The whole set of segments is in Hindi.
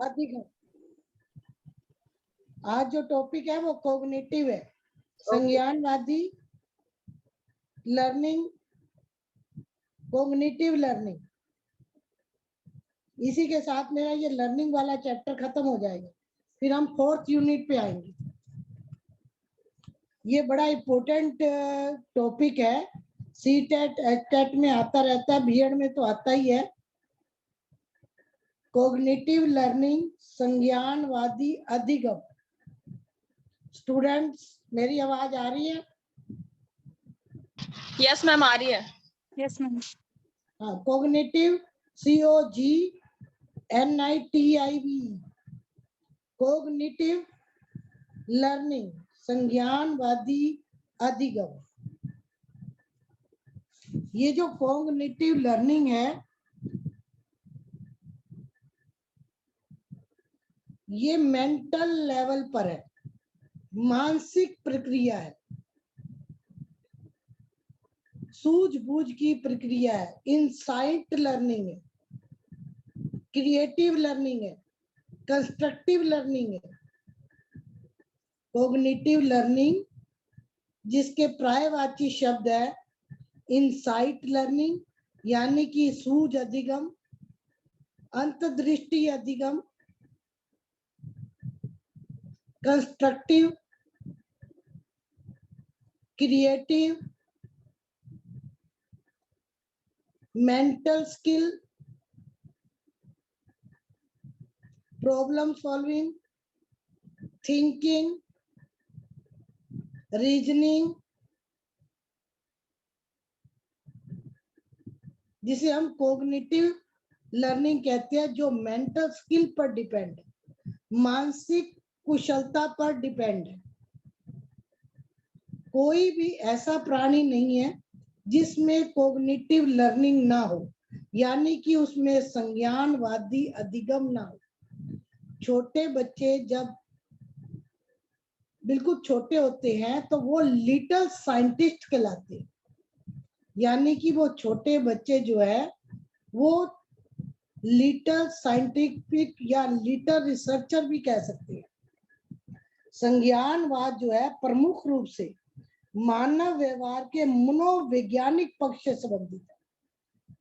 अधिगम। आज जो टॉपिक है वो कॉग्निटिव है, संज्ञानवादी लर्निंग, कॉग्निटिव लर्निंग। इसी के साथ मेरा ये लर्निंग वाला चैप्टर खत्म हो जाएगा, फिर हम 4th यूनिट पे आएंगे। ये बड़ा इम्पोर्टेंट टॉपिक है, सीटेट एचटेट में आता रहता है, बीएड में तो आता ही है। कॉग्निटिव लर्निंग, संज्ञानवादी अधिगम। स्टूडेंट्स, मेरी आवाज आ रही है? यस मैम, आ रही है। Yes ma'am. हाँ, कॉग्निटिव, COGNITIV, कॉग्निटिव लर्निंग, संज्ञानवादी अधिगम। ये जो कॉग्निटिव लर्निंग है, ये मेंटल लेवल पर है, मानसिक प्रक्रिया है, सूझबूझ की प्रक्रिया है, इंसाइट लर्निंग है, क्रिएटिव लर्निंग है, कंस्ट्रक्टिव लर्निंग है। कॉग्निटिव लर्निंग जिसके पर्यायवाची शब्द है इंसाइट लर्निंग, यानी कि सूझ अधिगम, अंतर्दृष्टि अधिगम, constructive, creative, mental skill, problem solving, thinking, reasoning, जिसे हम कॉग्निटिव लर्निंग कहते हैं, जो मेंटल स्किल पर डिपेंड है, मानसिक कुशलता पर डिपेंड है। कोई भी ऐसा प्राणी नहीं है जिसमें कॉग्निटिव लर्निंग ना हो, यानी कि उसमें संज्ञानवादी अधिगम ना हो। छोटे बच्चे जब बिल्कुल छोटे होते हैं तो वो लिटिल साइंटिस्ट कहलाते हैं, यानी कि वो छोटे बच्चे जो है वो लिटिल साइंटिफिक या लिटिल रिसर्चर भी कह सकते हैं। संज्ञानवाद जो है प्रमुख रूप से मानव व्यवहार के मनोवैज्ञानिक पक्ष से संबंधित है,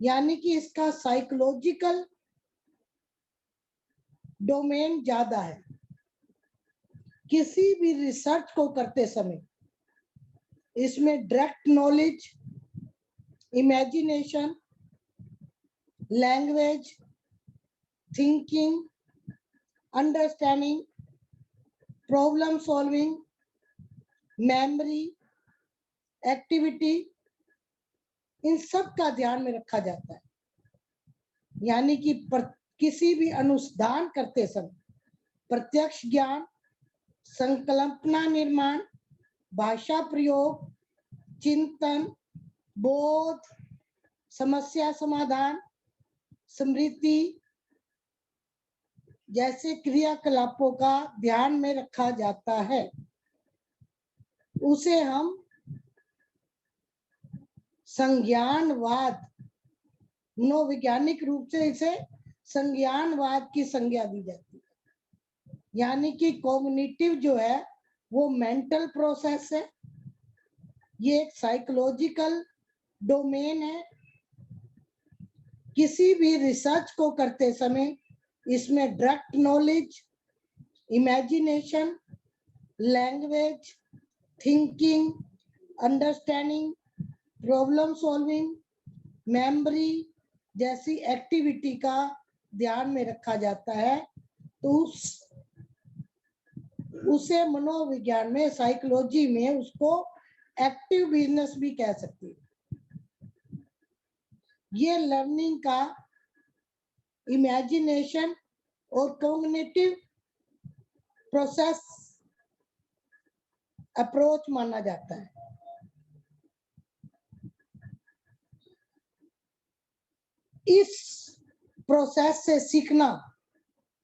यानी कि इसका साइकोलॉजिकल डोमेन ज्यादा है। किसी भी रिसर्च को करते समय इसमें direct knowledge, imagination, language, thinking, understanding, problem solving, memory, activity, इन सब का ध्यान में रखा जाता है। यानी कि किसी भी अनुसंधान करते समय प्रत्यक्ष ज्ञान, संकल्पना निर्माण, भाषा प्रयोग, चिंतन, बोध, समस्या समाधान, स्मृति जैसे क्रियाकलापों का ध्यान में रखा जाता है। उसे हम संज्ञानवाद, मनोवैज्ञानिक रूप से इसे संज्ञानवाद की संज्ञा दी जाती है। यानी कि कॉग्निटिव जो है वो मेंटल प्रोसेस है, ये एक साइकोलॉजिकल डोमेन है। किसी भी रिसर्च को करते समय इसमें direct knowledge, imagination, language, thinking, understanding, problem solving, memory जैसी एक्टिविटी का ध्यान में रखा जाता है। तो उसे मनोविज्ञान में, साइकोलॉजी में उसको एक्टिव बिजनेस भी कह सकते हैं। ये लर्निंग का इमेजिनेशन और कॉग्निटिव प्रोसेस अप्रोच माना जाता है। इस प्रोसेस से सीखना,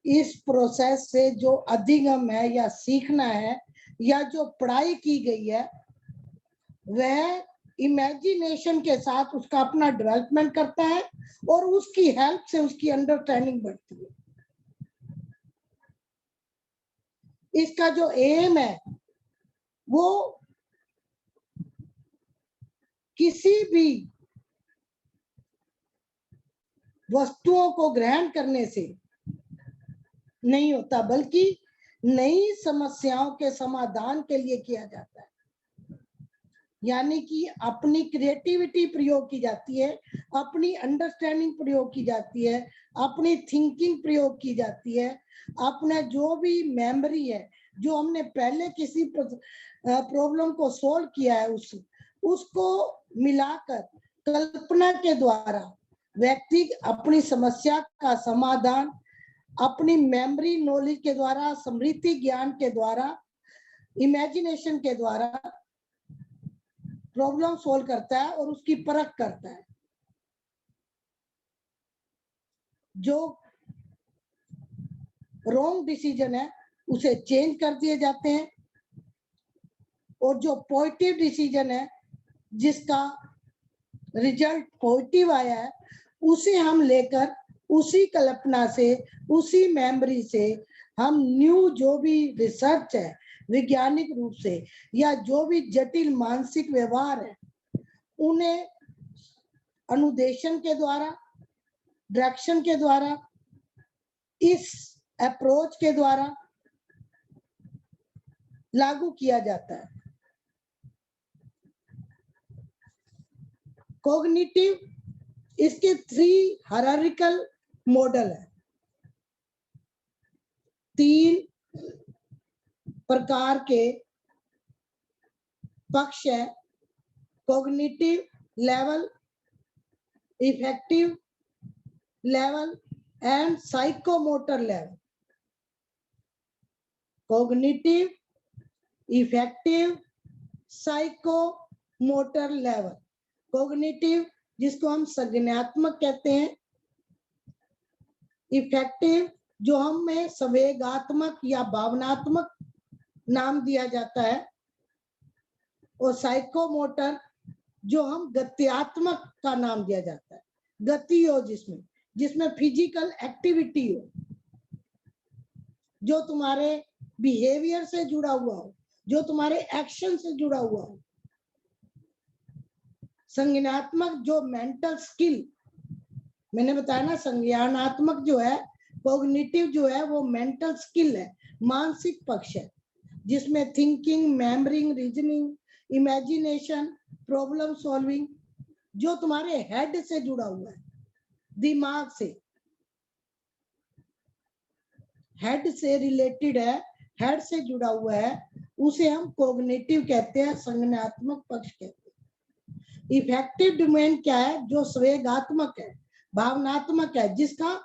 इस प्रोसेस से जो अधिगम है या सीखना है या जो पढ़ाई की गई है, वह इमेजिनेशन के साथ उसका अपना डेवलपमेंट करता है और उसकी हेल्प से उसकी अंडरस्टैंडिंग बढ़ती है। इसका जो एम है वो किसी भी वस्तुओं को ग्रहण करने से नहीं होता, बल्कि नई समस्याओं के समाधान के लिए किया जाता है। यानी कि अपनी क्रिएटिविटी प्रयोग की जाती है, अपनी अंडरस्टैंडिंग प्रयोग की जाती है, अपनी थिंकिंग प्रयोग की जाती है, अपना जो भी मेमोरी है, जो हमने पहले किसी प्रॉब्लम को सोल्व किया है, उसको मिलाकर कल्पना के द्वारा व्यक्ति अपनी समस्या का समाधान अपनी मेमोरी नॉलेज के द्वारा, स्मृति ज्ञान के द्वारा, इमेजिनेशन के द्वारा प्रॉब्लम सोल्व करता है और उसकी परख करता है। जो रॉन्ग डिसीजन है उसे चेंज कर दिए जाते हैं, और जो पॉजिटिव डिसीजन है जिसका रिजल्ट पॉजिटिव आया है, उसे हम लेकर उसी कल्पना से, उसी मेमोरी से हम न्यू जो भी रिसर्च है वैज्ञानिक रूप से, या जो भी जटिल मानसिक व्यवहार है, उन्हें अनुदेशन के द्वारा, डायरेक्शन के द्वारा, इस अप्रोच के द्वारा लागू किया जाता है। कॉग्निटिव, इसके 3 हायरार्किकल मॉडल है, 3 प्रकार के पक्ष है: cognitive level, effective level and psychomotor level. Cognitive, effective, psychomotor level. Cognitive जिसको हम संज्ञानात्मक कहते हैं, इफेक्टिव जो हमें संवेगात्मक या भावनात्मक नाम दिया जाता है, और साइकोमोटर जो हम गत्यात्मक का नाम दिया जाता है। गति हो जिसमें फिजिकल एक्टिविटी हो, जो तुम्हारे बिहेवियर से जुड़ा हुआ हो, जो तुम्हारे एक्शन से जुड़ा हुआ हो। संज्ञानात्मक जो मेंटल स्किल, मैंने बताया ना, संज्ञानात्मक जो है, कॉग्निटिव जो है वो मेंटल स्किल है, मानसिक पक्ष है, जिसमें thinking, memoring, reasoning, imagination, problem solving, जो तुम्हारे हेड से जुड़ा हुआ है, दिमाग से, हेड से रिलेटेड है, हेड से जुड़ा हुआ है, उसे हम कॉग्निटिव कहते हैं, संज्ञानात्मक पक्ष कहते हैं। इफेक्टिव डोमेन क्या है? जो संवेगात्मक है, भावनात्मक है, जिसका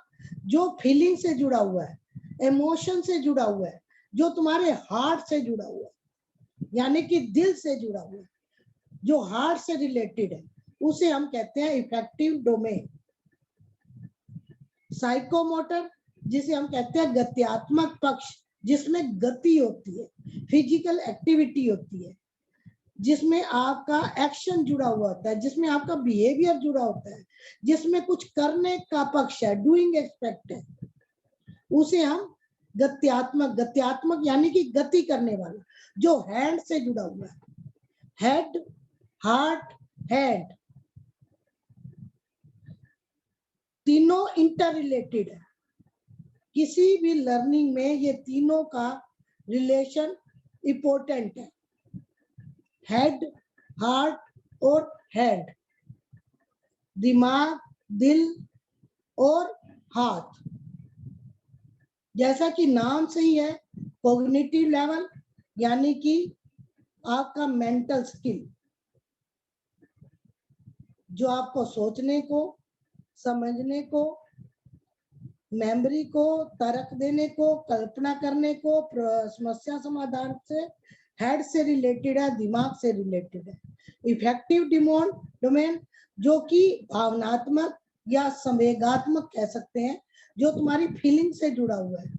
जो फीलिंग से जुड़ा हुआ है, इमोशन से जुड़ा हुआ है, जो तुम्हारे हार्ट से जुड़ा हुआ है, यानी कि दिल से जुड़ा हुआ है, जो हार्ट से रिलेटेड है, उसे हम कहते हैं इफेक्टिव डोमेन। साइकोमोटर जिसे हम कहते हैं गत्यात्मक पक्ष, जिसमें गति होती है, फिजिकल एक्टिविटी होती है, जिसमें आपका एक्शन जुड़ा हुआ होता है, जिसमें आपका बिहेवियर जुड़ा होता है, जिसमें कुछ करने का पक्ष है, डूइंग एस्पेक्ट है, उसे हम गत्यात्मक यानी कि गति करने वाला, जो हैंड से जुड़ा हुआ है, हेड, हार्ट, हैंड, तीनों इंटर रिलेटेड है। किसी भी लर्निंग में ये तीनों का रिलेशन इंपॉर्टेंट है, हेड, हार्ट और हैंड, दिमाग, दिल और हाथ। जैसा कि नाम से ही है, कॉग्निटिव लेवल यानी कि आपका मेंटल स्किल, जो आपको सोचने को, समझने को, मेमोरी को, तर्क देने को, कल्पना करने को, समस्या समाधान से, हेड से रिलेटेड है, दिमाग से रिलेटेड है। इफेक्टिव डोमेन जो कि भावनात्मक या संवेगात्मक कह सकते हैं, जो तुम्हारी फीलिंग से जुड़ा हुआ है,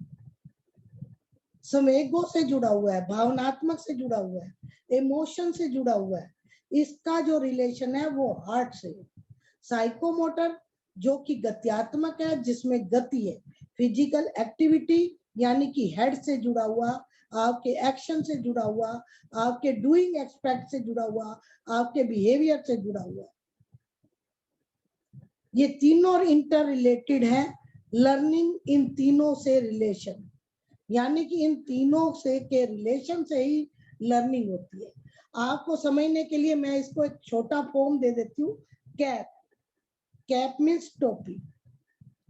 संवेगों से जुड़ा हुआ है, भावनात्मक से जुड़ा हुआ है, इमोशन से जुड़ा हुआ है, इसका जो रिलेशन है वो हार्ट से है। साइकोमोटर जो कि गत्यात्मक है, जिसमें गति है, फिजिकल एक्टिविटी यानी कि हेड से जुड़ा हुआ, आपके एक्शन से जुड़ा हुआ, आपके डूइंग एक्सपेक्ट से जुड़ा हुआ, आपके बिहेवियर से जुड़ा हुआ। ये तीनों इंटर रिलेटेड है। लर्निंग इन तीनों से रिलेशन, यानी कि इन तीनों से के रिलेशन से ही लर्निंग होती है। आपको समझने के लिए मैं इसको एक छोटा फॉर्म दे देती हूँ। कैप, कैप मीन्स टोपी,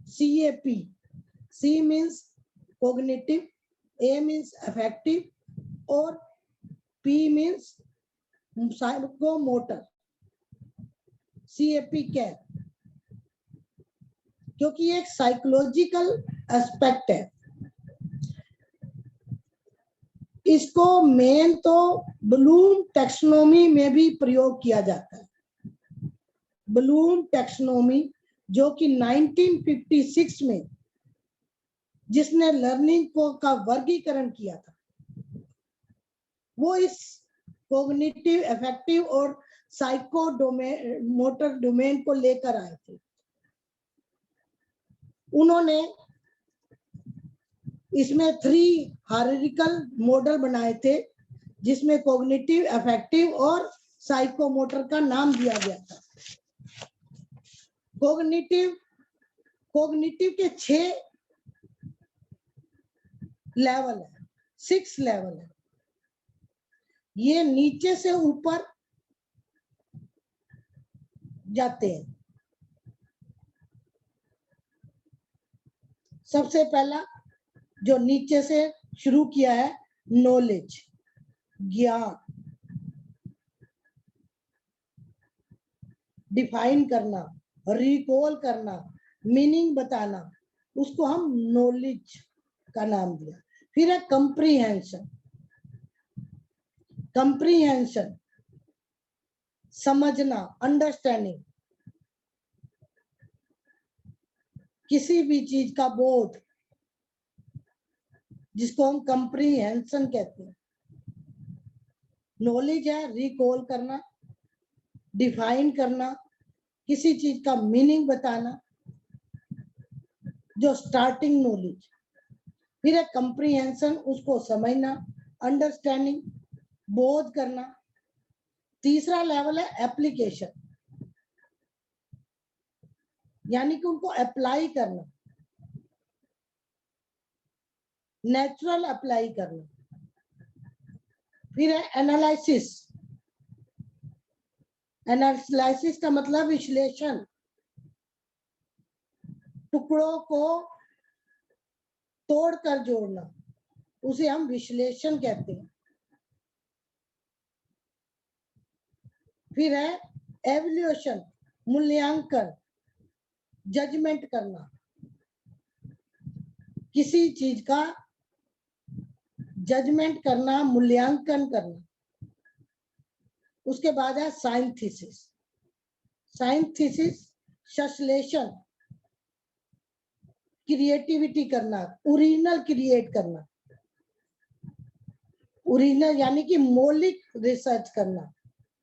CAP, C means cognitive, A means affective और P means psychomotor. CAP cap, क्योंकि ये एक साइकोलॉजिकल एस्पेक्ट है। इसको मेन तो ब्लूम टैक्सोनॉमी में भी प्रयोग किया जाता है। ब्लूम टैक्सोनॉमी जो कि 1956 में जिसने लर्निंग को का वर्गीकरण किया था, वो इस कॉग्निटिव, अफेक्टिव और साइको मोटर डोमेन को लेकर आए थे। उन्होंने इसमें 3 हायरार्किकल मॉडल बनाए थे, जिसमें कॉग्निटिव, अफेक्टिव और साइकोमोटर का नाम दिया गया था। कॉग्निटिव के 6 लेवल है, 6 लेवल है। ये नीचे से ऊपर जाते हैं। सबसे पहला जो नीचे से शुरू किया है, नॉलेज, ज्ञान, डिफाइन करना, रिकॉल करना, मीनिंग बताना, उसको हम नॉलेज का नाम दिया। फिर है कंप्रीहेंशन, कंप्रीहेंशन समझना, अंडरस्टैंडिंग, किसी भी चीज का बोध, जिसको हम कंप्रीहेंशन कहते हैं। नॉलेज है रिकॉल करना, डिफाइन करना, किसी चीज का मीनिंग बताना, जो स्टार्टिंग नॉलेज। फिर है कंप्रीहेंशन, उसको समझना, अंडरस्टैंडिंग, बोध करना। तीसरा लेवल है एप्लीकेशन, यानी कि उनको अप्लाई करना, नेचुरल अप्लाई करना। फिर है एनालिसिस, एनालिसिस का मतलब विश्लेषण, टुकड़ों को तोड़कर जोड़ना, उसे हम विश्लेषण कहते हैं। फिर है एवल्यूशन, मूल्यांकन, जजमेंट करना, किसी चीज का जजमेंट करना, मूल्यांकन करना। उसके बाद है साइंथिसिस, साइंथिसिस संश्लेषण, क्रिएटिविटी करना, ओरिजिनल क्रिएट करना, ओरिजिनल यानी कि मौलिक रिसर्च करना,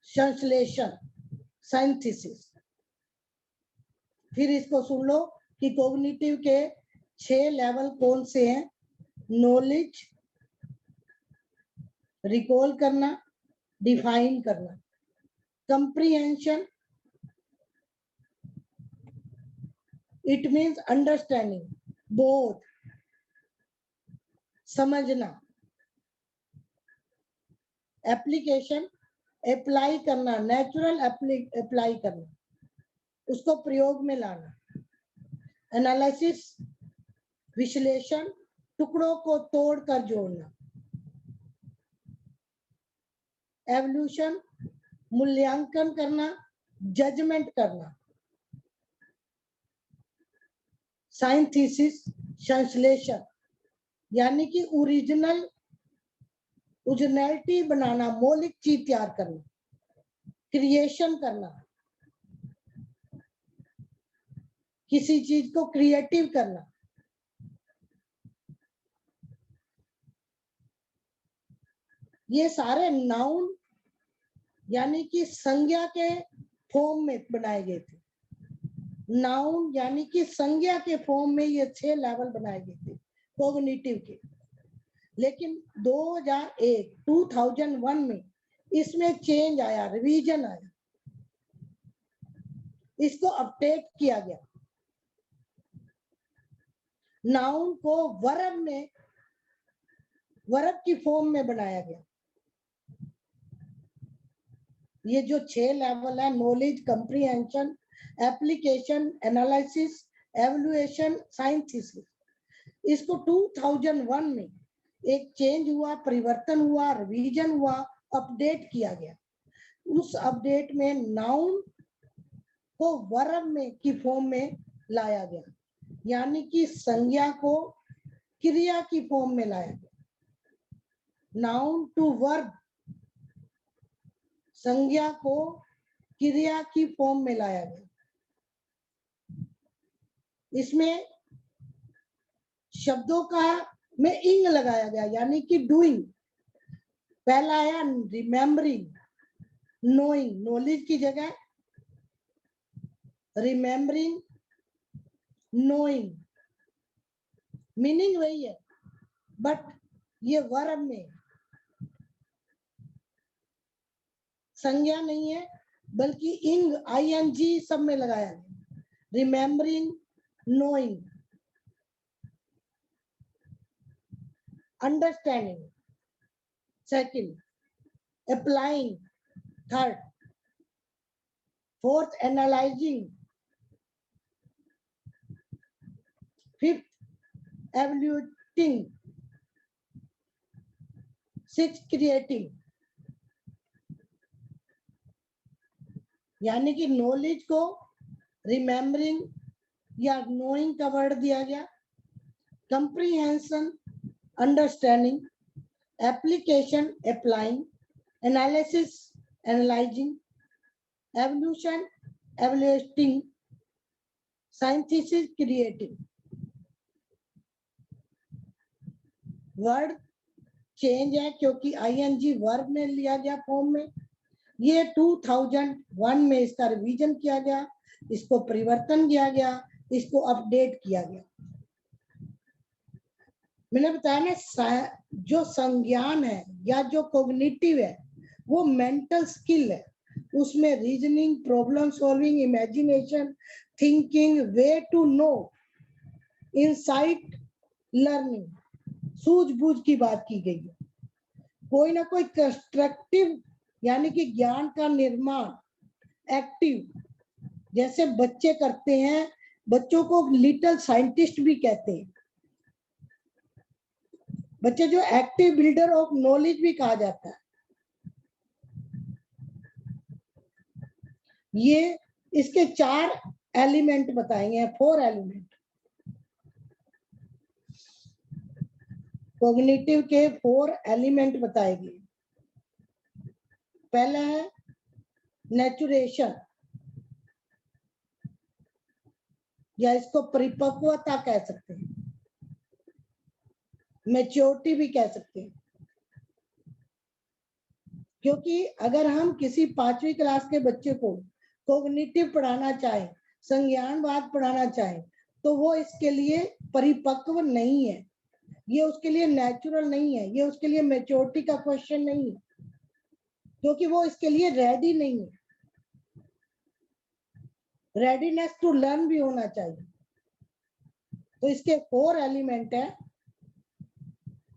संश्लेषण, साइंथिसिस। फिर इसको सुन लो कि कॉग्निटिव के 6 लेवल कौन से हैं। नॉलेज, रिकॉल करना, डिफाइन करना, कंप्रीहेंशन, इट मीन्स अंडरस्टैंडिंग, बोध, समझना, एप्लीकेशन, अप्लाई करना, नेचुरल अप्लाई करना, उसको प्रयोग में लाना, एनालिसिस, विश्लेषण, टुकड़ों को तोड़कर जोड़ना, एवोल्यूशन, मूल्यांकन करना, जजमेंट करना, साइंथिसिस, संश्लेषण, यानी कि ओरिजिनलिटी बनाना, मौलिक चीज तैयार करना, क्रिएशन करना, किसी चीज को क्रिएटिव करना। ये सारे नाउन यानी कि संज्ञा के फॉर्म में बनाए गए थे। नाउन यानी कि संज्ञा के फॉर्म में ये 6 लेवल बनाए गए थे कॉग्निटिव के। लेकिन 2001 में इसमें चेंज आया, रिवीजन आया, इसको अपडेट किया गया। नाउन को वर्ब की फॉर्म में बनाया गया। ये जो 6 लेवल है, नॉलेज, कंप्रीहेंशन, एप्लीकेशन, एनालिसिस, एवल्यूएशन, साइंथिसिस, इसको 2001 में एक चेंज हुआ, परिवर्तन हुआ, रिवीजन हुआ, अपडेट किया गया। उस अपडेट में नाउन को वर्ब में की फॉर्म में लाया गया, यानी कि संज्ञा को क्रिया की फॉर्म में लाया गया। नाउन टू वर्ब, संज्ञा को क्रिया की फॉर्म में लाया गया। इसमें शब्दों का में इंग लगाया गया, यानी कि डूइंग। पहला आया रिमेम्बरिंग, नोइंग, नॉलेज की जगह रिमेम्बरिंग, नोइंग, मीनिंग वही है, बट ये वर्ब में संज्ञा नहीं है, बल्कि इंग, आईएनजी सब में लगाया गया। Remembering, knowing, understanding, second, applying, third, fourth, analysing, fifth, evaluating, six, creating. यानी कि नॉलेज को रिमेम्बरिंग या नोइंग का वर्ड दिया गया, comprehension, understanding, application, applying, analysis, analysing, evaluation, evaluating, synthesis, creating. Word change है क्योंकि आईएनजी वर्ब में लिया गया फॉर्म में। ये 2001 में इसका रिवीजन किया गया, इसको परिवर्तन किया गया, इसको अपडेट किया गया। मैंने बताया ना, जो संज्ञान है या जो कॉग्निटिव है वो मेंटल स्किल है। उसमें reasoning, problem solving, imagination, thinking, way to know, insight, learning, सूझबूझ की बात की गई है। कोई ना कोई कंस्ट्रक्टिव यानी कि ज्ञान का निर्माण, एक्टिव, जैसे बच्चे करते हैं। बच्चों को लिटिल साइंटिस्ट भी कहते हैं। बच्चे जो एक्टिव बिल्डर ऑफ नॉलेज भी कहा जाता है। ये इसके 4 एलिमेंट बताएंगे, 4 एलिमेंट। कॉग्निटिव के 4 एलिमेंट बताएंगे। पहला है नेचुरेशन, या इसको परिपक्वता कह सकते हैं, मैच्योरिटी भी कह सकते हैं। क्योंकि अगर हम किसी 5वीं क्लास के बच्चे को कॉग्निटिव पढ़ाना चाहें, संज्ञानवाद पढ़ाना चाहें, तो वो इसके लिए परिपक्व नहीं है, ये उसके लिए नेचुरल नहीं है, ये उसके लिए मैच्योरिटी का क्वेश्चन नहीं है, क्योंकि वो इसके लिए रेडी नहीं है। रेडीनेस टू लर्न भी होना चाहिए। तो इसके 4 एलिमेंट है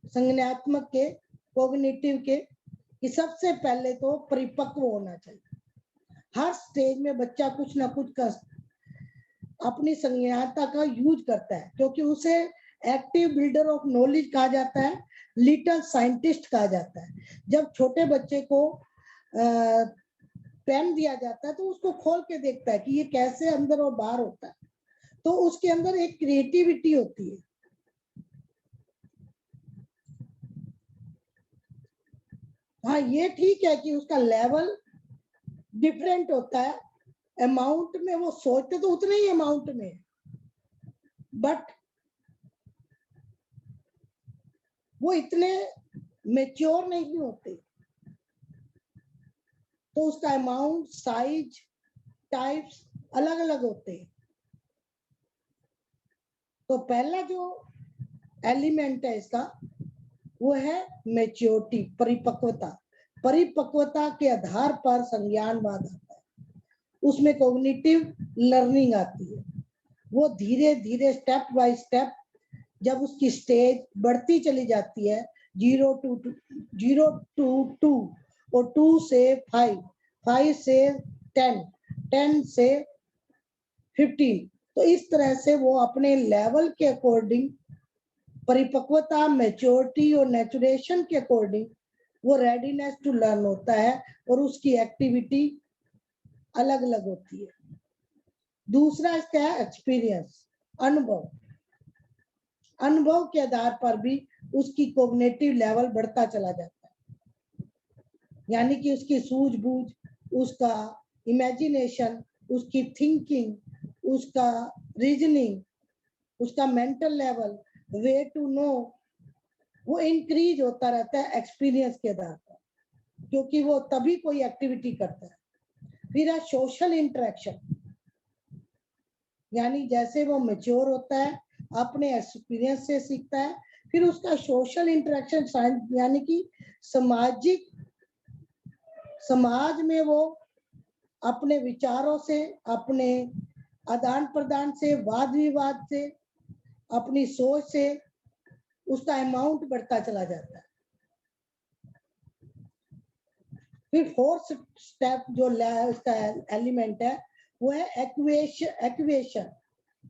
संज्ञानात्मक के, कॉग्निटिव के, कि सबसे पहले तो परिपक्व होना चाहिए। हर स्टेज में बच्चा कुछ ना कुछ कर अपनी संज्ञानता का यूज करता है, क्योंकि उसे एक्टिव बिल्डर ऑफ नॉलेज कहा जाता है, लिटिल साइंटिस्ट कहा जाता है। जब छोटे बच्चे को पेन दिया जाता है तो उसको खोल के देखता है कि ये कैसे अंदर और बाहर होता है, तो उसके अंदर एक क्रिएटिविटी होती है। हाँ, ये ठीक है कि उसका लेवल डिफरेंट होता है। अमाउंट में वो सोचते तो उतने ही अमाउंट में, बट वो इतने मेच्योर नहीं होते, तो उसका अमाउंट, साइज, टाइप्स अलग अलग होते हैं। तो पहला जो एलिमेंट है इसका वो है मैच्योरिटी, परिपक्वता। परिपक्वता के आधार पर संज्ञानवाद आता है, उसमें कॉग्निटिव लर्निंग आती है। वो धीरे धीरे स्टेप बाय स्टेप जब उसकी स्टेज बढ़ती चली जाती है, 0 to 2 और 2 से 5, 5 से 10, 10 से 15, तो इस तरह से वो अपने लेवल के अकॉर्डिंग परिपक्वता, मैच्योरिटी और नेचुरेशन के अकॉर्डिंग वो रेडीनेस टू लर्न होता है और उसकी एक्टिविटी अलग अलग होती है। दूसरा इसका है एक्सपीरियंस, अनुभव। अनुभव के आधार पर भी उसकी कॉग्निटिव लेवल बढ़ता चला जाता है, यानी कि उसकी सूझबूझ, उसका इमेजिनेशन, उसकी थिंकिंग, उसका रीजनिंग, उसका mental level, way to know, वो इंक्रीज होता रहता है एक्सपीरियंस के आधार पर, क्योंकि वो तभी कोई एक्टिविटी करता है। फिर है सोशल इंटरेक्शन, यानी जैसे वो मैच्योर होता है, अपने एक्सपीरियंस से सीखता है, फिर उसका सोशल इंटरेक्शन, यानी कि सामाजिक, समाज में वो अपने विचारों से, अपने आदान प्रदान से, वाद विवाद से, अपनी सोच से उसका अमाउंट बढ़ता चला जाता है। फिर फोर्थ स्टेप जो इसका एलिमेंट है वो है एक्वेशन,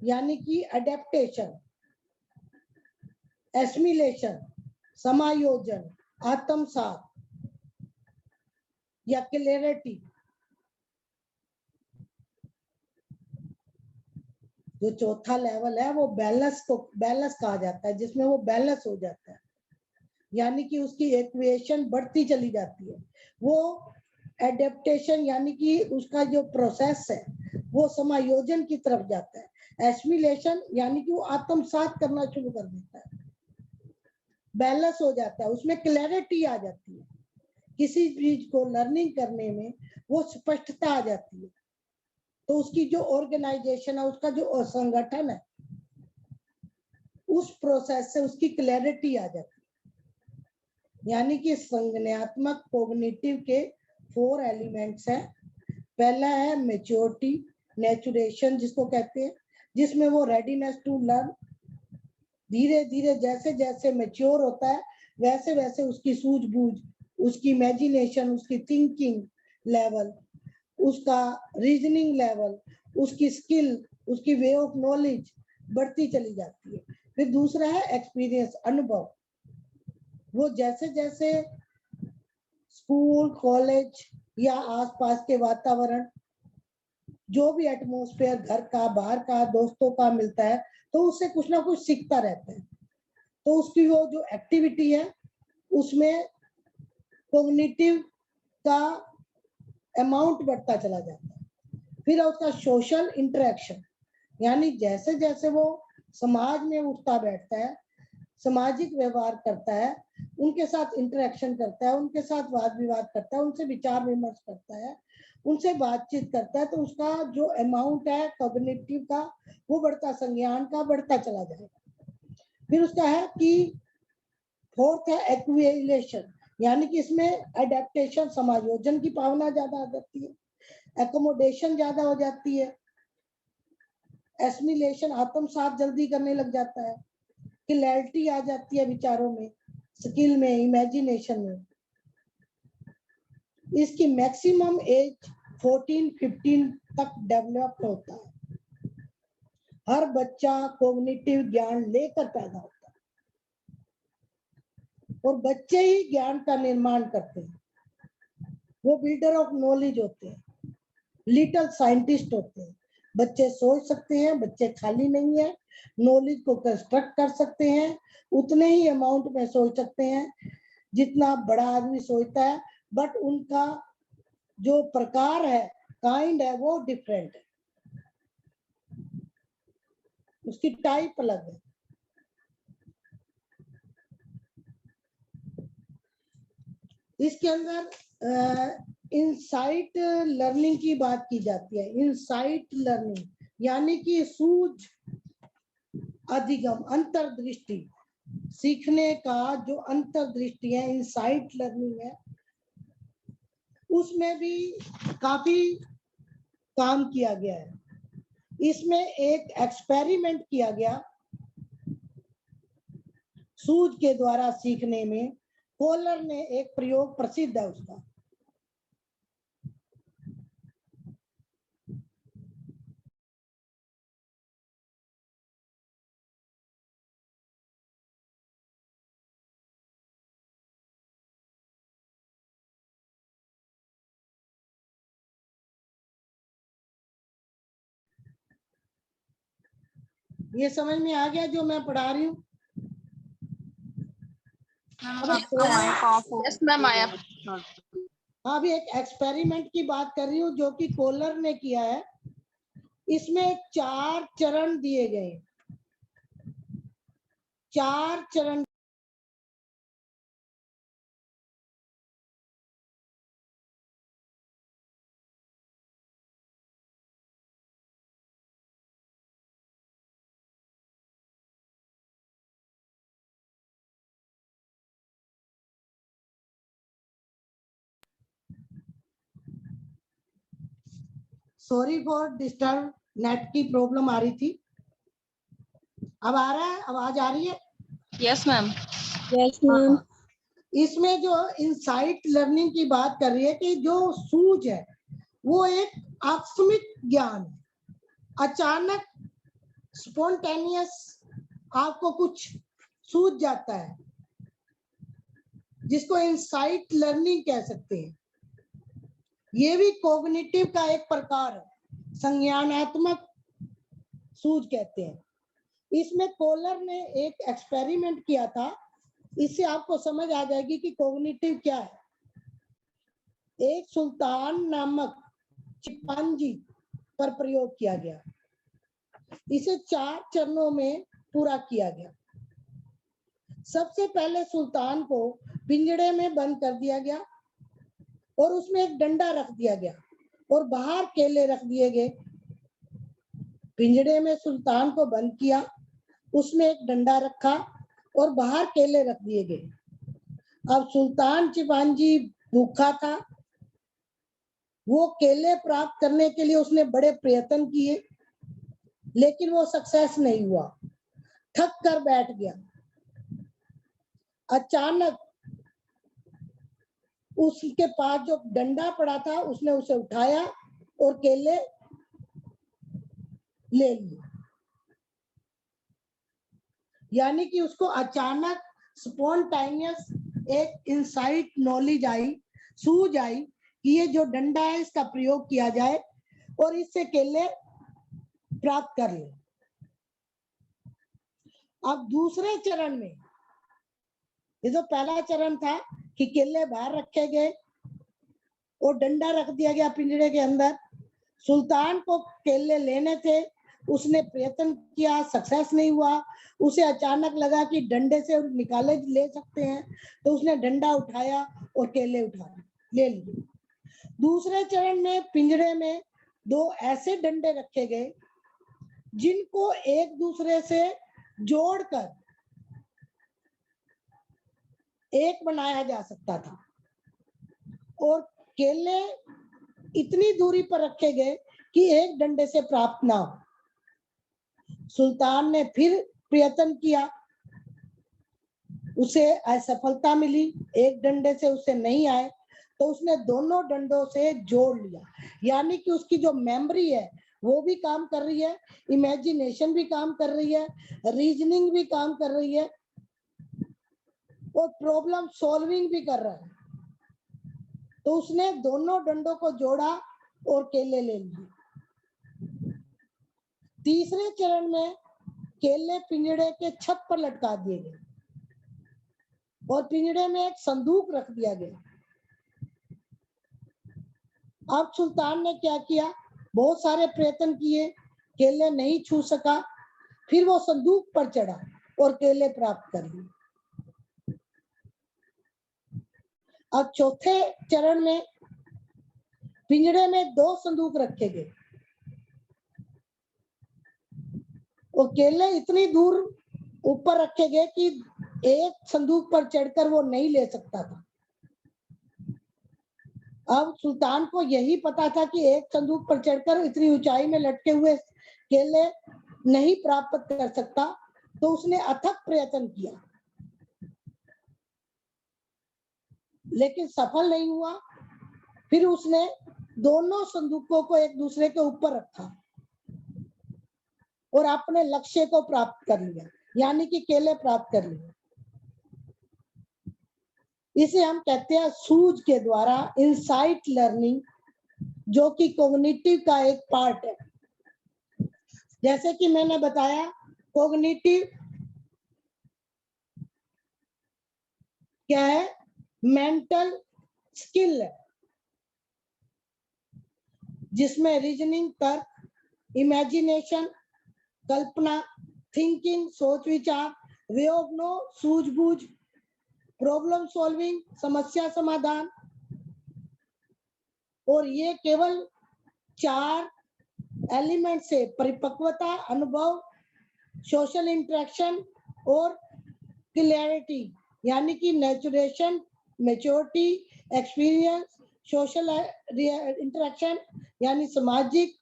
यानी कि अडेप्टेशन, एसिमिलेशन, समायोजन, आत्मसात या क्लैरिटी। जो चौथा लेवल है वो बैलेंस कहा जाता है, जिसमें वो बैलेंस हो जाता है, यानी कि उसकी इक्वेशन बढ़ती चली जाती है। वो एडेप्टेशन, यानी कि उसका जो प्रोसेस है वो समायोजन की तरफ जाता है। एसिमिलेशन यानी कि वो आत्मसात करना शुरू कर देता है, बैलेंस हो जाता है, उसमें क्लैरिटी आ जाती है, किसी चीज को लर्निंग करने में वो स्पष्टता आ जाती है। तो उसकी जो ऑर्गेनाइजेशन है, उसका जो संगठन है, उस प्रोसेस से उसकी क्लैरिटी आ जाती है। यानी कि संज्ञानात्मक कॉग्निटिव के 4 एलिमेंट्स हैं। पहला है मैच्योरिटी, नेचुरेशन जिसको कहते हैं, जिसमें वो रेडीनेस टू लर्न, धीरे धीरे जैसे जैसे मैच्योर होता है वैसे वैसे उसकी सूझबूझ, उसकी इमेजिनेशन, उसकी थिंकिंग लेवल, उसका रीजनिंग लेवल, उसकी स्किल, उसकी वे ऑफ नॉलेज बढ़ती चली जाती है। फिर दूसरा है एक्सपीरियंस, अनुभव। वो जैसे जैसे स्कूल, कॉलेज या आसपास के वातावरण, जो भी एटमॉस्फेयर घर का, बाहर का, दोस्तों का मिलता है, तो उससे कुछ ना कुछ सीखता रहता है। तो उसकी वो जो एक्टिविटी है उसमें कॉग्निटिव का अमाउंट बढ़ता चला जाता है। फिर उसका सोशल इंटरेक्शन, यानी जैसे जैसे वो समाज में उठता बैठता है, सामाजिक व्यवहार करता है, उनके साथ इंटरेक्शन करता है, उनके साथ वाद विवाद करता है, उनसे विचार विमर्श करता है, उनसे बातचीत करता है, तो उसका जो अमाउंट है कॉग्निटिव का वो बढ़ता, संज्ञान का बढ़ता चला जाएगा। फिर उसका है कि फोर्थ है एक्विलेशन, यानी कि इसमें एडेप्टेशन, समायोजन की भावना ज्यादा आ जाती है, एकोमोडेशन ज्यादा हो जाती है, एसिमिलेशन, आत्मसात जल्दी करने लग जाता है, क्लैरिटी आ जाती है विचारों में, स्किल में, इमेजिनेशन में। इसकी मैक्सिमम एज 14-15 तक डेवलप होता है। हर बच्चा कॉग्निटिव ज्ञान लेकर पैदा होता है और बच्चे ही ज्ञान का निर्माण करते हैं। वो बिल्डर ऑफ नॉलेज होते हैं, लिटिल साइंटिस्ट होते हैं। बच्चे सोच सकते हैं, बच्चे खाली नहीं है, नॉलेज को कंस्ट्रक्ट कर सकते हैं, उतने ही अमाउंट में सोच सकते हैं जितना बड़ा आदमी सोचता है, बट उनका जो प्रकार है, काइंड है, वो डिफरेंट है, उसकी टाइप अलग है। इसके अंदर इनसाइट लर्निंग की बात की जाती है। इनसाइट लर्निंग यानी कि सूझ, अधिगम, अंतर्दृष्टि, सीखने का जो अंतर्दृष्टि है, इनसाइट लर्निंग है, उसमें भी काफी काम किया गया है। इसमें एक एक्सपेरिमेंट किया गया सूझ के द्वारा सीखने में। कोलर ने एक प्रयोग प्रसिद्ध है उसका। ये समझ में आ गया जो मैं पढ़ा रही हूँ? यस मैम आया। हाँ, अभी एक एक्सपेरिमेंट की बात कर रही हूँ जो कि कोलर ने किया है। इसमें 4 चरण दिए गए, 4 चरण। सॉरी फॉर डिस्टर्ब, नेट की प्रॉब्लम आ रही थी। अब आ रहा है, आवाज आ रही है? Yes ma'am. Yes ma'am. इसमें जो इनसाइट लर्निंग की बात कर रही है कि जो सूझ है वो एक आकस्मिक ज्ञान है। अचानक स्पॉन्टेनियस आपको कुछ सूझ जाता है, जिसको इनसाइट लर्निंग कह सकते हैं। ये भी कॉग्निटिव का एक प्रकार है, संज्ञानात्मक सूझ कहते हैं। इसमें कोलर ने एक एक्सपेरिमेंट किया था। इससे आपको समझ आ जाएगी कि कॉग्निटिव क्या है। एक सुल्तान नामक चिंपांजी पर प्रयोग किया गया। इसे 4 चरणों में पूरा किया गया। सबसे पहले सुल्तान को पिंजड़े में बंद कर दिया गया और उसमें एक डंडा रख दिया गया और बाहर केले रख दिए गए। पिंजड़े में सुल्तान को बंद किया, उसमें एक डंडा रखा और बाहर केले रख दिए गए। अब सुल्तान चिंपांजी भूखा था। वो केले प्राप्त करने के लिए उसने बड़े प्रयत्न किए, लेकिन वो सक्सेस नहीं हुआ, थक कर बैठ गया। अचानक उसके पास जो डंडा पड़ा था उसने उसे उठाया और केले ले लिए। यानी कि उसको अचानक स्पॉन्टेनियस एक इनसाइट नॉलेज आई, सूझ आई कि ये जो डंडा है इसका प्रयोग किया जाए और इससे केले प्राप्त कर ले। अब दूसरे चरण में, ये जो पहला चरण था कि केले बाहर रखे गए और डंडा रख दिया गया पिंजरे के अंदर। सुल्तान को केले लेने थे, उसने प्रयत्न किया, सक्सेस नहीं हुआ। उसे अचानक लगा कि डंडे से निकाले ले सकते हैं, तो उसने डंडा उठाया और केले ले लिए। दूसरे चरण में पिंजरे में 2 ऐसे डंडे रखे गए जिनको एक दूसरे से जोड़कर एक बनाया जा सकता था और केले इतनी दूरी पर रखे गए कि एक डंडे से प्राप्त ना हो। सुल्तान ने फिर प्रयत्न किया, उसे असफलता मिली, एक डंडे से उसे नहीं आए, तो उसने दोनों डंडों से जोड़ लिया। यानी कि उसकी जो मेमोरी है वो भी काम कर रही है, इमेजिनेशन भी काम कर रही है, रीजनिंग भी काम कर रही है और प्रॉब्लम सॉल्विंग भी कर रहा है। तो उसने दोनों डंडों को जोड़ा और केले ले लिए। तीसरे चरण में केले पिंजड़े के छत पर लटका दिए गए और पिंजड़े में एक संदूक रख दिया गया। अब सुल्तान ने क्या किया, बहुत सारे प्रयत्न किए, केले नहीं छू सका। फिर वो संदूक पर चढ़ा और केले प्राप्त कर लिए। अब चौथे चरण में पिंजड़े में 2 संदूक रखे गए और केले इतनी दूर ऊपर रखे गए कि एक संदूक पर चढ़कर वो नहीं ले सकता था। अब सुल्तान को यही पता था कि एक संदूक पर चढ़कर इतनी ऊंचाई में लटके हुए केले नहीं प्राप्त कर सकता, तो उसने अथक प्रयत्न किया, लेकिन सफल नहीं हुआ। फिर उसने दोनों संदूकों को एक दूसरे के ऊपर रखा और अपने लक्ष्य को प्राप्त कर लिया, यानी कि केले प्राप्त कर लिए। इसे हम कहते हैं सूझ के द्वारा इनसाइट लर्निंग, जो कि कॉग्निटिव का एक पार्ट है। जैसे कि मैंने बताया, कॉग्निटिव क्या है? मेंटल स्किल है, जिसमें रीजनिंग, तर्क, इमेजिनेशन, कल्पना, थिंकिंग, सोच विचार, वे ऑफ नो, सूझबूझ, प्रॉब्लम सॉल्विंग, समस्या समाधान, और ये केवल 4 एलिमेंट से परिपक्वता, अनुभव, सोशल इंटरेक्शन और क्लैरिटी, यानी कि नेचुरेशन, मैच्योरिटी, एक्सपीरियंस, सोशल इंटरेक्शन यानी सामाजिक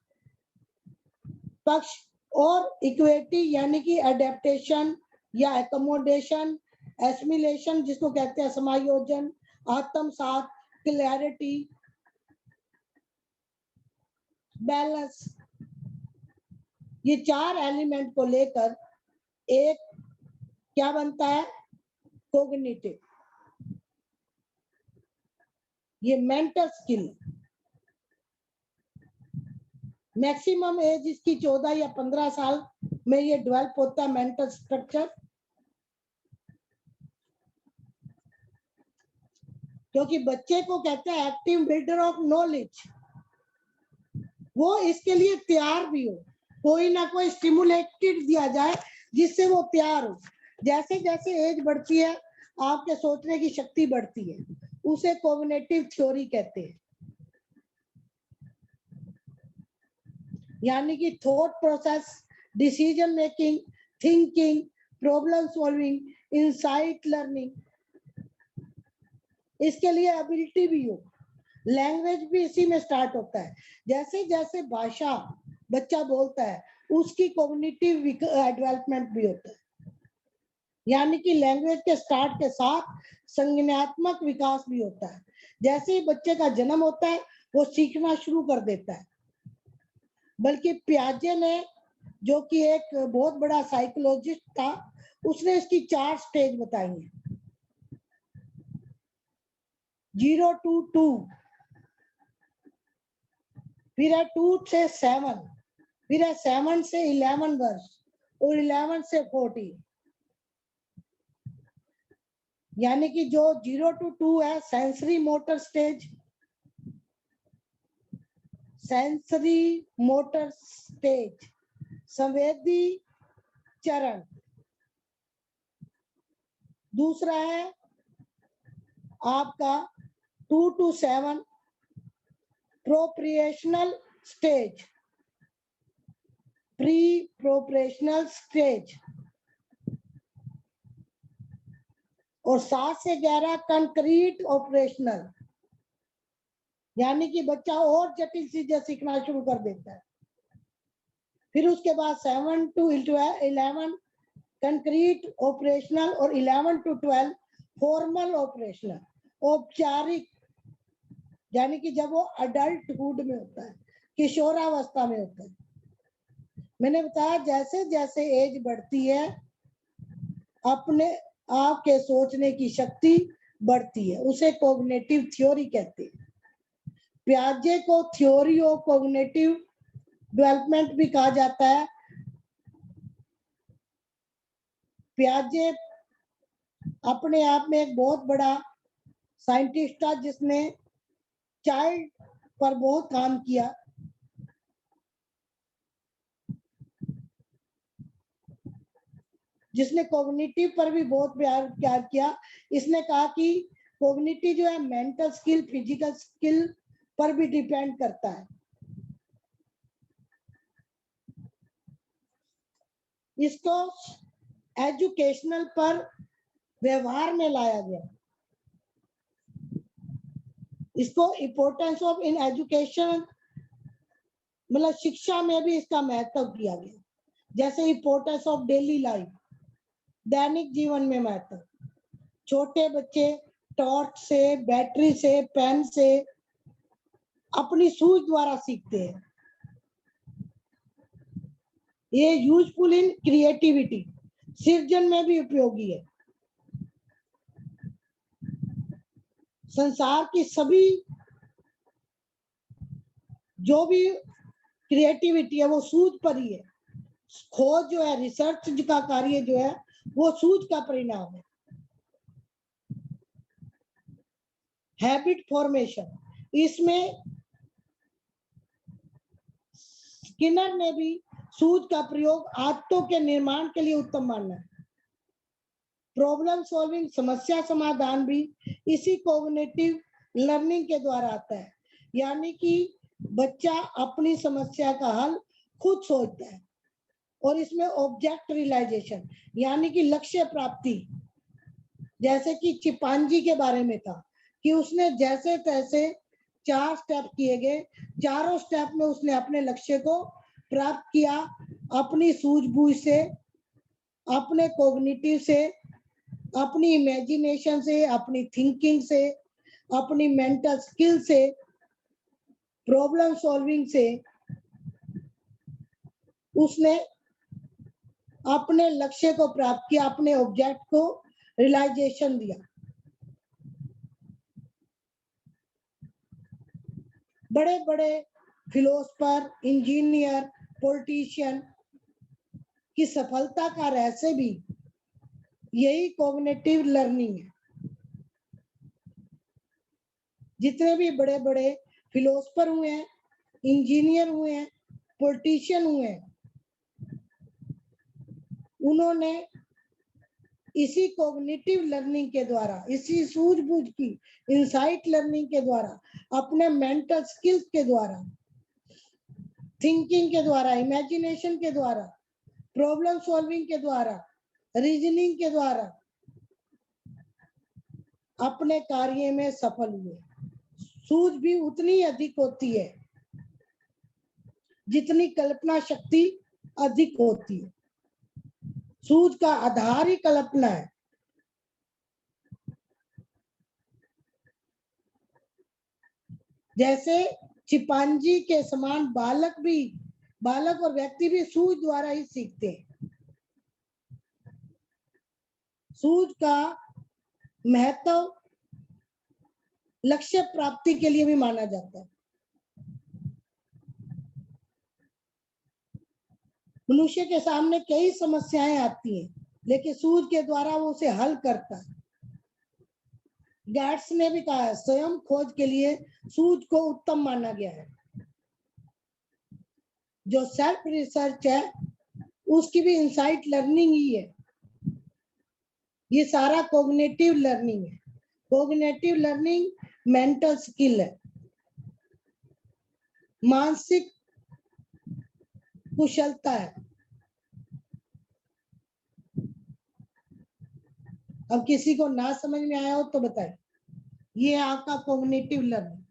पक्ष, और इक्विटी यानी कि एडेप्टेशन या एकोमोडेशन, एसिमिलेशन जिसको कहते हैं समायोजन, आत्मसात, क्लैरिटी, बैलेंस, ये 4 एलिमेंट को लेकर एक क्या बनता है? कॉग्निटिव। ये मेंटल स्किल। मैक्सिमम एज इसकी 14 या 15 साल में ये डेवलप होता है, मेंटल स्ट्रक्चर। क्योंकि बच्चे को कहते हैं एक्टिव बिल्डर ऑफ नॉलेज, वो इसके लिए तैयार भी हो, कोई ना कोई स्टिमुलेटेड दिया जाए जिससे वो तैयार हो। जैसे जैसे एज बढ़ती है, आपके सोचने की शक्ति बढ़ती है, उसे कॉग्निटिव थ्योरी कहते हैं। यानी कि thought process, decision making, thinking, problem solving, insight learning, इसके लिए एबिलिटी भी हो। लैंग्वेज भी इसी में स्टार्ट होता है। जैसे जैसे भाषा बच्चा बोलता है, उसकी कॉग्निटिव डेवलपमेंट भी होता है। यानी कि लैंग्वेज के स्टार्ट के साथ संज्ञानात्मक विकास भी होता है। जैसे ही बच्चे का जन्म होता है, वो सीखना शुरू कर देता है। बल्कि पियाजे ने, जो कि एक बहुत बड़ा साइकोलॉजिस्ट था, उसने इसकी 4 स्टेज बताई हैं। 0 to 2, फिर है 2 से 7, फिर है 7 से 11 वर्ष और 11 से 40। यानी कि जो 0 to 2 है सेंसरी मोटर स्टेज, संवेदी चरण। दूसरा है आपका 2 to 7 प्रोप्रिएशनल स्टेज, प्री प्रोप्रेशनल स्टेज, और 7 से 11 कंक्रीट ऑपरेशनल, यानी कि बच्चा और जटिल चीजें सीखना शुरू कर देता है। फिर उसके बाद 7 to 11 कंक्रीट ऑपरेशनल और 11 to 12 फॉर्मल ऑपरेशनल, औपचारिक, यानी कि जब वो अडल्टहुड में होता है, किशोरावस्था में होता है। मैंने बताया जैसे जैसे एज बढ़ती है, अपने आप के सोचने की शक्ति बढ़ती है, उसे कॉग्निटिव थ्योरी कहते हैं। पियाजे को थ्योरी ऑफ कॉग्निटिव डेवलपमेंट भी कहा जाता है। पियाजे अपने आप में एक बहुत बड़ा साइंटिस्ट था, जिसने चाइल्ड पर बहुत काम किया। जिसने कॉग्निटिव पर भी बहुत प्यार किया। इसने कहा कि कॉग्निटिव जो है मेंटल स्किल, फिजिकल स्किल पर भी डिपेंड करता है। इसको एजुकेशनल पर व्यवहार में लाया गया। इसको इम्पोर्टेंस ऑफ इन एजुकेशन, मतलब शिक्षा में भी इसका महत्व किया गया। जैसे इम्पोर्टेंस ऑफ डेली लाइफ, दैनिक जीवन में महत्व। छोटे बच्चे टॉर्च से, बैटरी से, पेन से, अपनी सूझ द्वारा सीखते हैं। ये यूजफुल इन क्रिएटिविटी, सृजन में भी उपयोगी है। संसार की सभी जो भी क्रिएटिविटी है वो सूझ पर ही है। खोज जो है, रिसर्च का कार्य जो है, वो सूझ का परिणाम है। हैबिट फॉर्मेशन, इसमें स्किनर ने भी सूझ का प्रयोग आदतों के निर्माण के लिए उत्तम माना है। प्रॉब्लम सॉल्विंग, समस्या समाधान भी इसी कॉग्निटिव लर्निंग के द्वारा आता है। यानी कि बच्चा अपनी समस्या का हल खुद सोचता है। और इसमें ऑब्जेक्ट रियलाइजेशन, यानी कि लक्ष्य प्राप्ति, जैसे कि चिंपांजी के बारे में था कि उसने जैसे तैसे 4 स्टेप किए गए, चारों स्टेप में उसने अपने लक्ष्य को प्राप्त किया, अपनी सूझबूझ से, अपने कॉग्निटिव से, अपनी इमेजिनेशन से, अपनी थिंकिंग से, अपनी मेंटल स्किल से, प्रॉब्लम सॉल्विंग से उसने अपने लक्ष्य को प्राप्त किया, अपने ऑब्जेक्ट को रियलाइजेशन दिया। बड़े बड़े फिलोसफर, इंजीनियर, पॉलिटिशियन की सफलता का रहस्य भी यही कॉग्निटिव लर्निंग है। जितने भी बड़े बड़े फिलोसफर हुए हैं, इंजीनियर हुए हैं, पॉलिटिशियन हुए हैं, उन्होंने इसी कॉग्निटिव लर्निंग के द्वारा, इसी सूझबूझ की इंसाइट लर्निंग के द्वारा, अपने मेंटल स्किल्स के द्वारा, थिंकिंग के द्वारा, इमेजिनेशन के द्वारा, प्रॉब्लम सॉल्विंग के द्वारा, रीजनिंग के द्वारा अपने कार्य में सफल हुए। सूझ भी उतनी अधिक होती है जितनी कल्पना शक्ति अधिक होती है। सूझ का आधार ही कल्पना है। जैसे चिंपांजी के समान बालक और व्यक्ति भी सूझ द्वारा ही सीखते हैं। सूझ का महत्व लक्ष्य प्राप्ति के लिए भी माना जाता है। मनुष्य के सामने कई समस्याएं आती हैं, लेकिन सूझ के द्वारा वो उसे हल करता है। गैट्स ने भी कहा है, स्वयं खोज के लिए सूझ को उत्तम माना गया है। जो सेल्फ रिसर्च है उसकी भी इंसाइट लर्निंग ही है। ये सारा कॉग्निटिव लर्निंग है। कॉग्निटिव लर्निंग मेंटल स्किल है, मानसिक कुशलता है। अब किसी को ना समझ में आया हो तो बताए, ये आपका कॉग्निटिव लर्निंग।